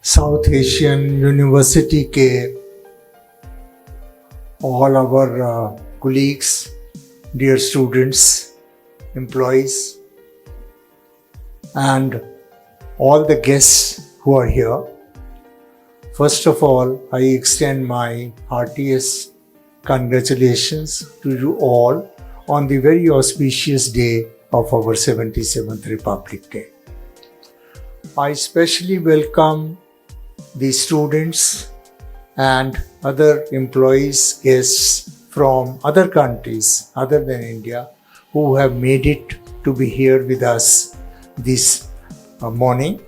South Asian University के all our colleagues, dear students, employees, and all the guests who are here. First of all, I extend my heartiest congratulations to you all on the very auspicious day of our 77th Republic Day. I especially welcome the students and other employees, guests from other countries other than India who have made it to be here with us this morning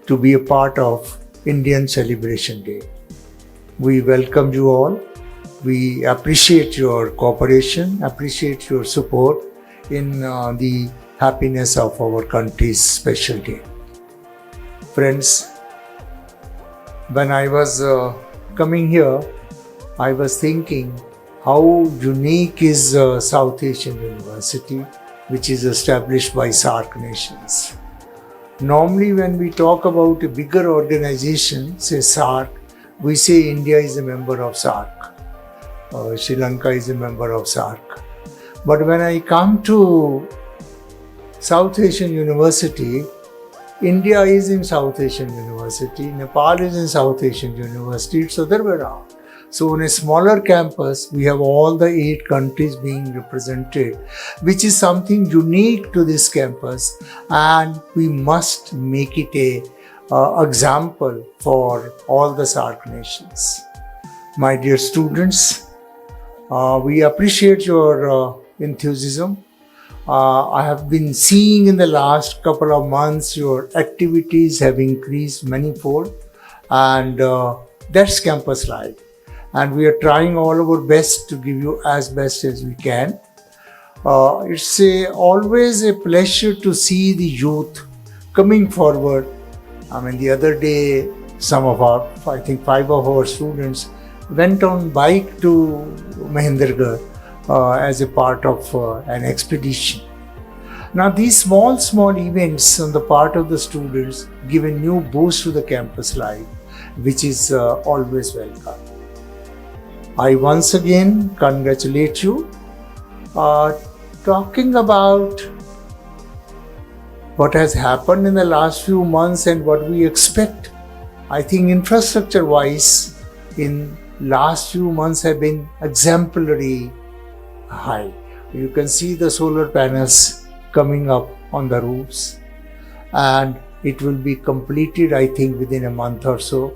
to be a part of Indian Celebration Day. We welcome you all. We appreciate your cooperation, appreciate your support in the happiness of our country's special day. Friends, when I was coming here, I was thinking how unique is South Asian University, which is established by SAARC nations. Normally, when we talk about a bigger organization, say SAARC, we say India is a member of SAARC. Sri Lanka is a member of SAARC. But when I come to South Asian University, India is in South Asian University, Nepal is in South Asian University, it's other way around. So on a smaller campus, we have all the 8 countries being represented, which is something unique to this campus, and we must make it a example for all the SAARC nations. My dear students, we appreciate your enthusiasm. I have been seeing in the last couple of months your activities have increased manifold, and that's campus life. And we are trying all our best to give you as best as we can. It's always a pleasure to see the youth coming forward. I mean, the other day, some of our, I think 5 of our students went on bike to Mahendragarh as a part of an expedition. Now, these small events on the part of the students give a new boost to the campus life, which is always welcome. I once again congratulate you. Talking about what has happened in the last few months and what we expect, I think infrastructure-wise, in last few months have been exemplary high. You can see the solar panels coming up on the roofs, and it will be completed, I think, within a month or so,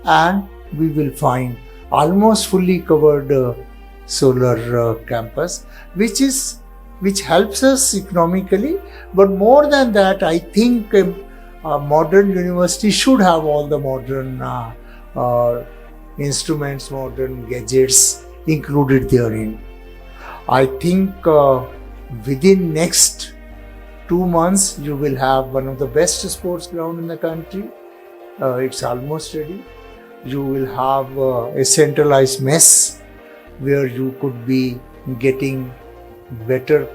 and we will find almost fully covered solar campus, which helps us economically. But more than that, I think a modern university should have all the modern instruments, modern gadgets included therein. I think within next 2 months, you will have one of the best sports ground in the country. It's almost ready. You will have a centralized mess where you could be getting better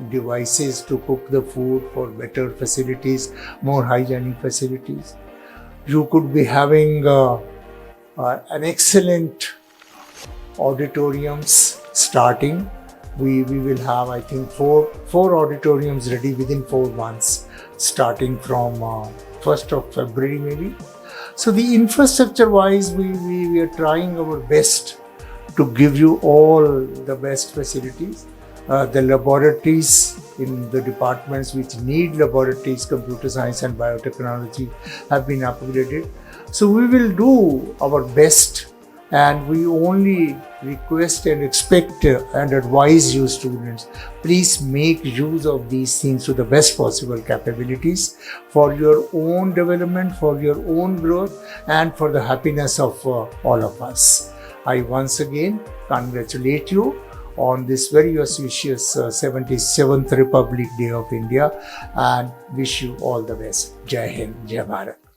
devices to cook the food, for better facilities, more hygienic facilities. You could be having an excellent auditoriums starting. We will have, I think, four auditoriums ready within 4 months, starting from 1st of February maybe. So the infrastructure wise, we are trying our best to give you all the best facilities. The laboratories in the departments which need laboratories, computer science and biotechnology, have been upgraded. So we will do our best, and we only request and expect and advise you students, please make use of these things to the best possible capabilities for your own development, for your own growth, and for the happiness of all of us. I once again congratulate you on this very auspicious 77th Republic Day of India, and wish you all the best. Jai Hind, Jai Bharat.